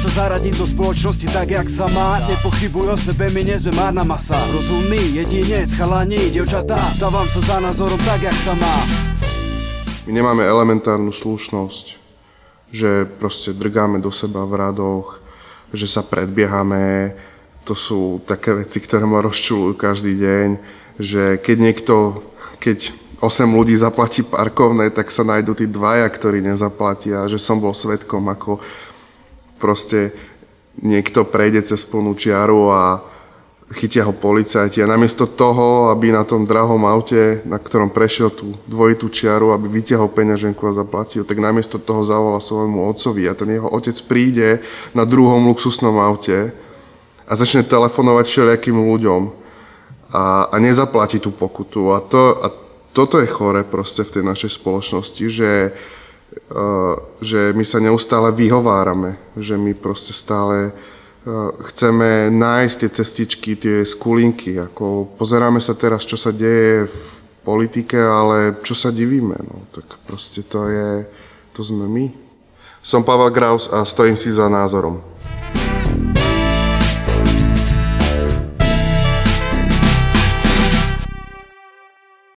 sa zaradiť do spoločnosti tak, jak sa má. Nepochybuj o sebe, my nie sme márna masa. Rozumný jedinec, chalani, dievčatá, stávam sa za názorom tak, jak sa má. My nemáme elementárnu slušnosť, že proste drgáme do seba v radoch, že sa predbiehame. To sú také veci, ktoré ma rozčuľujú každý deň, že keď 8 ľudí zaplatí parkovné, tak sa nájdú tí dvaja, ktorí nezaplatia. Že som bol svedkom, ako proste niekto prejde cez plnú čiaru a chytia ho policajti. A namiesto toho, aby na tom drahom aute, na ktorom prešiel tú dvojitú čiaru, aby vytiahol peňaženku a zaplatil, tak namiesto toho zavolá svojmu otcovi a ten jeho otec príde na druhom luxusnom aute a začne telefonovať všelijakým ľuďom a nezaplatí tú pokutu. A toto je chore proste v tej našej spoločnosti, že my sa neustále vyhovárame, že my proste stále chceme nájsť tie cestičky, tie skulinky. Ako pozeráme sa teraz, čo sa deje v politike, ale čo sa divíme. No, tak proste to sme my. Som Pavel Graus a stojím si za názorom.